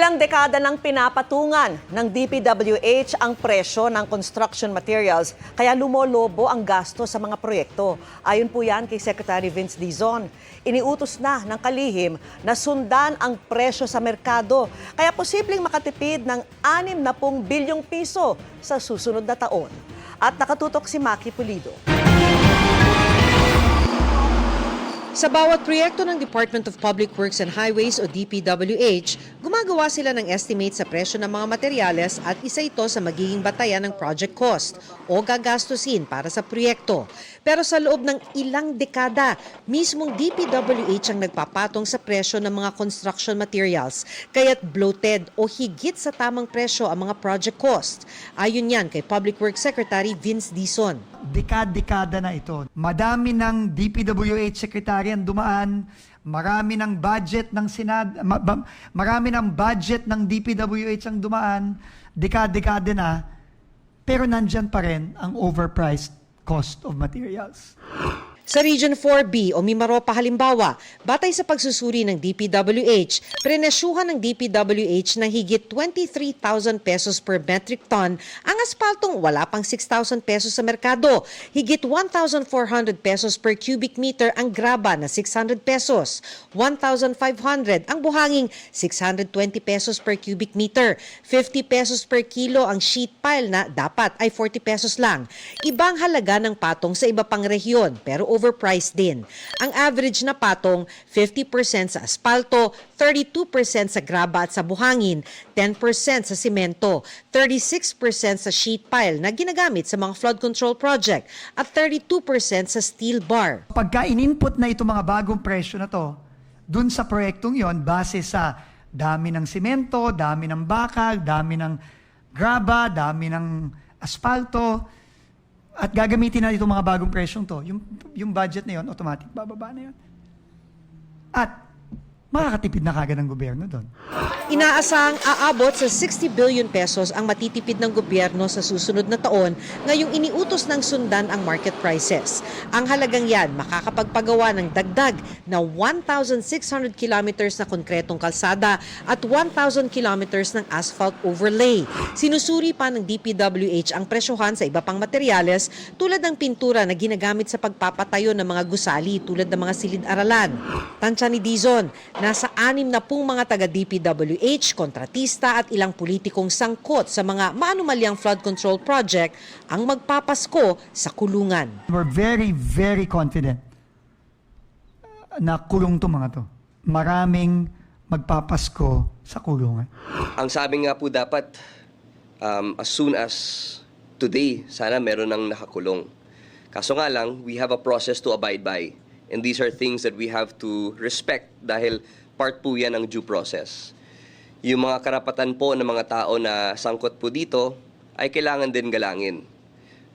Ilang dekada nang pinapatungan ng DPWH ang presyo ng construction materials kaya lumolobo ang gasto sa mga proyekto. Ayon po yan kay Secretary Vince Dizon. Iniutos na ng kalihim na sundan ang presyo sa merkado kaya posibleng makatipid ng 60 bilyong piso sa susunod na taon. At nakatutok si Maki Pulido. Sa bawat proyekto ng Department of Public Works and Highways o DPWH, gumagawa sila ng estimate sa presyo ng mga materyales at isa ito sa magiging batayan ng project cost o gagastusin para sa proyekto. Pero sa loob ng ilang dekada, mismong DPWH ang nagpapatong sa presyo ng mga construction materials, kaya't bloated o higit sa tamang presyo ang mga project cost. Ayon yan kay Public Works Secretary Vince Dizon. Dekada na ito. Madami ng DPWH Secretary ang dumaan, marami ng budget ng marami ng budget ng DPWH ang dumaan, dekada na, pero nandyan pa rin ang overpriced cost of materials. Sa Region 4B o Mimaropa halimbawa, batay sa pagsusuri ng DPWH, prenesyuhan ng DPWH ng higit 23,000 pesos per metric ton ang aspaltong wala pang 6,000 pesos sa merkado. Higit 1,400 pesos per cubic meter ang graba na 600 pesos. 1,500 ang buhanging 620 pesos per cubic meter. 50 pesos per kilo ang sheet pile na dapat ay 40 pesos lang. Ibang halaga ng patong sa iba pang rehiyon pero overpriced din. Ang average na patong, 50% sa asfalto, 32% sa graba at sa buhangin, 10% sa simento, 36% sa sheet pile na ginagamit sa mga flood control project, at 32% sa steel bar. Pagka in-input na itong mga bagong presyo na to, dun sa proyektong yon, base sa dami ng simento, dami ng bakal, dami ng graba, dami ng asfalto, at gagamitin na itong mga bagong presyong to, yung budget na yon, automatic bababa na yon. At makakatipid na kagad ng gobyerno doon. Inaasahang aabot sa 60 billion pesos ang matitipid ng gobyerno sa susunod na taon ngayong iniutos ng sundan ang market prices. Ang halagang yan makakapagpagawa ng dagdag na 1,600 kilometers na konkretong kalsada at 1,000 kilometers ng asphalt overlay. Sinusuri pa ng DPWH ang presyohan sa iba pang materyales tulad ng pintura na ginagamit sa pagpapatayo ng mga gusali tulad ng mga silid-aralan. Tansya ni Dizon, nasa 60 mga taga-DPWH, kontratista at ilang politikong sangkot sa mga maanumalyang flood control project ang magpapasko sa kulungan. We're very, very confident na kulong to mga to. Maraming magpapasko sa kulungan. Ang sabi nga po dapat, as soon as today, sana meron ng nakakulong. Kaso nga lang, we have a process to abide by. And these are things that we have to respect dahil part po yan ng due process. Yung mga karapatan po ng mga tao na sangkot po dito ay kailangan din galangin.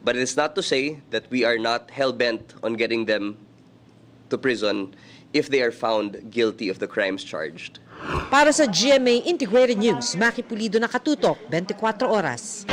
But it's not to say that we are not hell-bent on getting them to prison if they are found guilty of the crimes charged. Para sa GMA Integrated News, Maki Pulido, nakatutok, 24 oras.